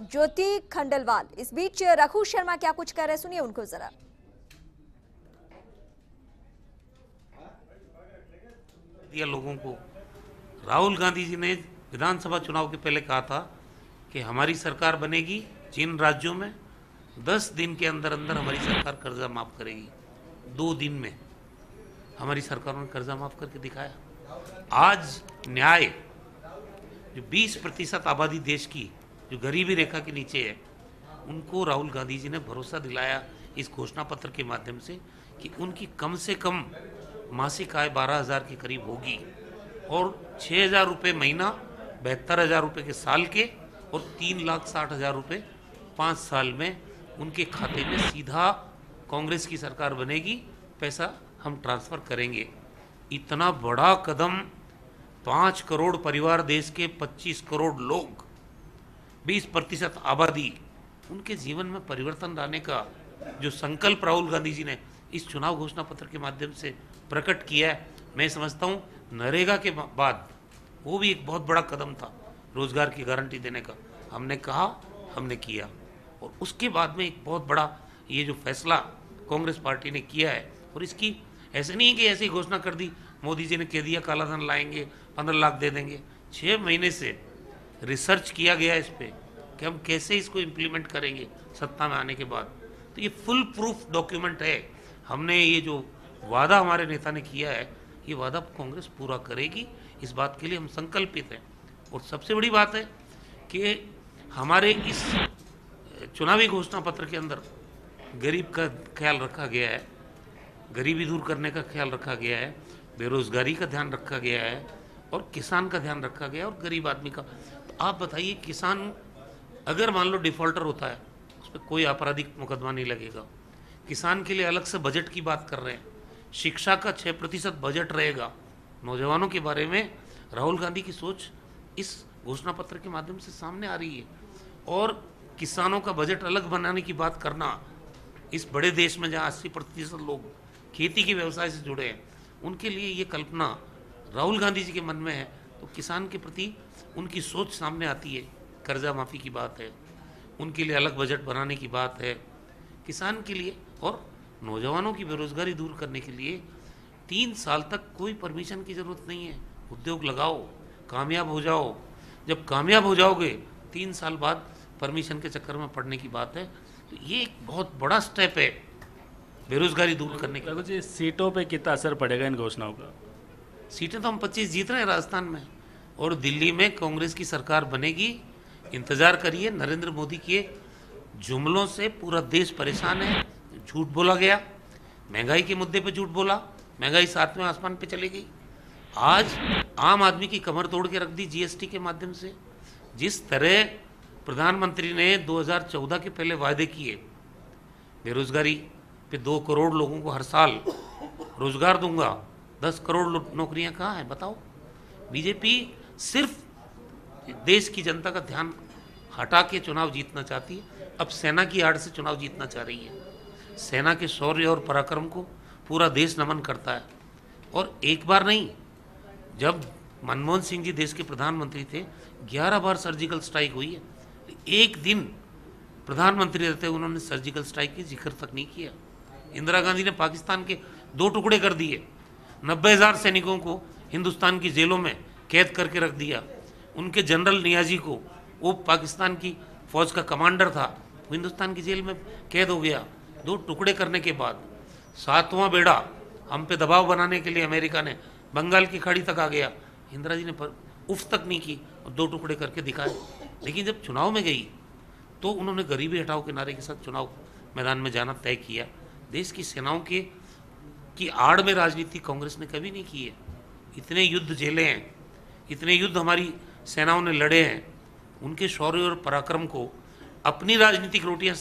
ज्योति खंडलवाल। इस बीच रघु शर्मा क्या कुछ कह रहे, सुनिए उनको जरा। दिया लोगों को। राहुल गांधी जी ने विधानसभा चुनाव के पहले कहा था कि हमारी सरकार बनेगी, जिन राज्यों में 10 दिन के अंदर अंदर हमारी सरकार कर्जा माफ करेगी। 2 दिन में हमारी सरकारों ने कर्जा माफ करके दिखाया। आज न्याय, जो 20% आबादी देश की जो गरीबी रेखा के नीचे है, उनको राहुल गांधी जी ने भरोसा दिलाया इस घोषणा पत्र के माध्यम से कि उनकी कम से कम मासिक आय 12,000 के करीब होगी और 6,000 रुपये महीना 72,000 रुपये के साल के और 3,60,000 रुपये 5 साल में उनके खाते में सीधा कांग्रेस की सरकार बनेगी, पैसा हम ट्रांसफ़र करेंगे। इतना बड़ा कदम, 5 करोड़ परिवार, देश के 25 करोड़ लोग, 20% आबादी, उनके जीवन में परिवर्तन लाने का जो संकल्प राहुल गांधी जी ने इस चुनाव घोषणा पत्र के माध्यम से प्रकट किया है, मैं समझता हूँ नरेगा के बाद वो भी एक बहुत बड़ा कदम था रोजगार की गारंटी देने का। हमने कहा, हमने किया, और उसके बाद में एक बहुत बड़ा ये जो फैसला कांग्रेस पार्टी ने किया है, और इसकी ऐसे नहीं है कि ऐसी घोषणा कर दी, मोदी जी ने कह दिया काला धन लाएंगे, 15 लाख दे देंगे। 6 महीने से रिसर्च किया गया इस पर कि हम कैसे इसको इम्प्लीमेंट करेंगे सत्ता में आने के बाद। तो ये फुल प्रूफ डॉक्यूमेंट है। हमने ये जो वादा हमारे नेता ने किया है, ये वादा कांग्रेस पूरा करेगी, इस बात के लिए हम संकल्पित हैं। और सबसे बड़ी बात है कि हमारे इस चुनावी घोषणा पत्र के अंदर गरीब का ख्याल रखा गया है, गरीबी दूर करने का ख्याल रखा गया है, बेरोजगारी का ध्यान रखा गया है, और किसान का ध्यान रखा गया है, और गरीब आदमी का। तो आप बताइए, किसान अगर मान लो डिफॉल्टर होता है, उस पर कोई आपराधिक मुकदमा नहीं लगेगा। किसान के लिए अलग से बजट की बात कर रहे हैं, शिक्षा का 6% बजट रहेगा। नौजवानों के बारे में राहुल गांधी की सोच इस घोषणा पत्र के माध्यम से सामने आ रही है। और किसानों का बजट अलग बनाने की बात करना, इस बड़े देश में जहाँ 80% लोग खेती के व्यवसाय से जुड़े हैं, उनके लिए ये कल्पना राहुल गांधी जी के मन में है, तो किसान के प्रति उनकी सोच सामने आती है। कर्जा माफ़ी की बात है, उनके लिए अलग बजट बनाने की बात है, किसान के लिए। और नौजवानों की बेरोजगारी दूर करने के लिए 3 साल तक कोई परमिशन की ज़रूरत नहीं है, उद्योग लगाओ, कामयाब हो जाओ। जब कामयाब हो जाओगे, 3 साल बाद परमिशन के चक्कर में पड़ने की बात है। तो ये एक बहुत बड़ा स्टेप है बेरोजगारी दूर करने का। जी, सीटों पे कितना असर पड़ेगा इन घोषणाओं का? सीटें तो हम 25 जीत रहे हैं राजस्थान में, और दिल्ली में कांग्रेस की सरकार बनेगी। इंतजार करिए। नरेंद्र मोदी के जुमलों से पूरा देश परेशान है। झूठ बोला गया, महंगाई के मुद्दे पे झूठ बोला, महंगाई 7वें आसमान पे चली गई। आज आम आदमी की कमर तोड़ के रख दी जीएसटी के माध्यम से। जिस तरह प्रधानमंत्री ने 2014 के पहले वायदे किए, बेरोजगारी पे 2 करोड़ लोगों को हर साल रोजगार दूंगा, 10 करोड़ नौकरियां कहाँ हैं बताओ। बीजेपी सिर्फ देश की जनता का ध्यान हटा के चुनाव जीतना चाहती है। अब सेना की आड़ से चुनाव जीतना चाह रही है। सेना के शौर्य और पराक्रम को पूरा देश नमन करता है। और एक बार नहीं, जब मनमोहन सिंह जी देश के प्रधानमंत्री थे, 11 बार सर्जिकल स्ट्राइक हुई है। एक दिन प्रधानमंत्री रहते उन्होंने सर्जिकल स्ट्राइक की जिक्र तक नहीं किया। इंदिरा गांधी ने पाकिस्तान के 2 टुकड़े कर दिए, 90,000 सैनिकों को हिंदुस्तान की जेलों में कैद करके रख दिया। उनके जनरल नियाजी को, वो पाकिस्तान की फौज का कमांडर था, वो हिंदुस्तान की जेल में कैद हो गया। 2 टुकड़े करने के बाद 7वां बेड़ा हम पे दबाव बनाने के लिए अमेरिका ने बंगाल की खाड़ी तक आ गया। इंदिरा जी ने उफ तक नहीं की और 2 टुकड़े करके दिखाए। लेकिन जब चुनाव में गई तो उन्होंने गरीबी हटाओ के नारे के साथ चुनाव मैदान में जाना तय किया। देश की सेनाओं की आड़ में राजनीति कांग्रेस ने कभी नहीं की है। इतने युद्ध झेले हैं, इतने युद्ध हमारी सेनाओं ने लड़े हैं। उनके शौर्य और पराक्रम को अपनी राजनीतिक रोटियां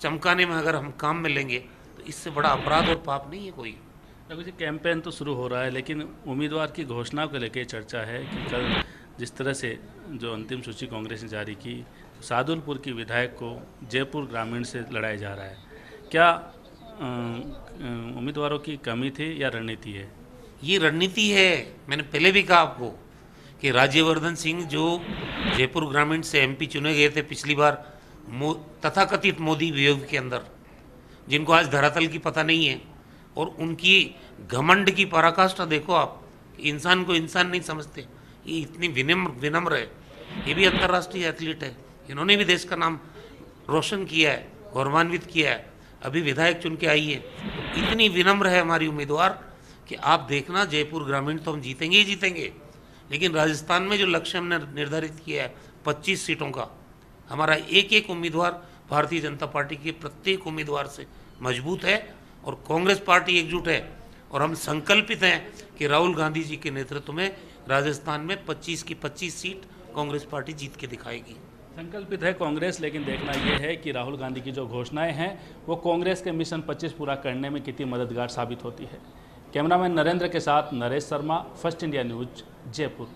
चमकाने में अगर हम काम में लेंगे, तो इससे बड़ा अपराध और पाप नहीं है कोई। देखो जी, कैंपेन तो शुरू हो रहा है, लेकिन उम्मीदवार की घोषणा को लेकर चर्चा है कि कल जिस तरह से जो अंतिम सूची कांग्रेस ने जारी की, सादुलपुर की विधायक को जयपुर ग्रामीण से लड़ाया जा रहा है। क्या उम्मीदवारों की कमी थी या रणनीति है? ये रणनीति है। मैंने पहले भी कहा आपको कि राज्यवर्धन सिंह जो जयपुर ग्रामीण से एमपी चुने गए थे पिछली बार तथाकथित मोदी वियोग के अंदर, जिनको आज धरातल की पता नहीं है, और उनकी घमंड की पराकाष्ठा देखो आप, इंसान को इंसान नहीं समझते, ये इतनी विनम्र है। ये भी अंतर्राष्ट्रीय एथलीट है, इन्होंने भी देश का नाम रोशन किया है, गौरवान्वित किया है, अभी विधायक चुन के आई है। इतनी विनम्र है हमारी उम्मीदवार कि आप देखना जयपुर ग्रामीण तो हम जीतेंगे ही जीतेंगे, लेकिन राजस्थान में जो लक्ष्य हमने निर्धारित किया है 25 सीटों का, हमारा एक एक उम्मीदवार भारतीय जनता पार्टी के प्रत्येक उम्मीदवार से मजबूत है, और कांग्रेस पार्टी एकजुट है, और हम संकल्पित हैं कि राहुल गांधी जी के नेतृत्व में राजस्थान में 25 की 25 सीट कांग्रेस पार्टी जीत के दिखाएगी। संकल्पित है कांग्रेस, लेकिन देखना यह है कि राहुल गांधी की जो घोषणाएं हैं वो कांग्रेस के मिशन 25 पूरा करने में कितनी मददगार साबित होती है। कैमरामैन नरेंद्र के साथ Naresh Sharma, first India news, Jaipur.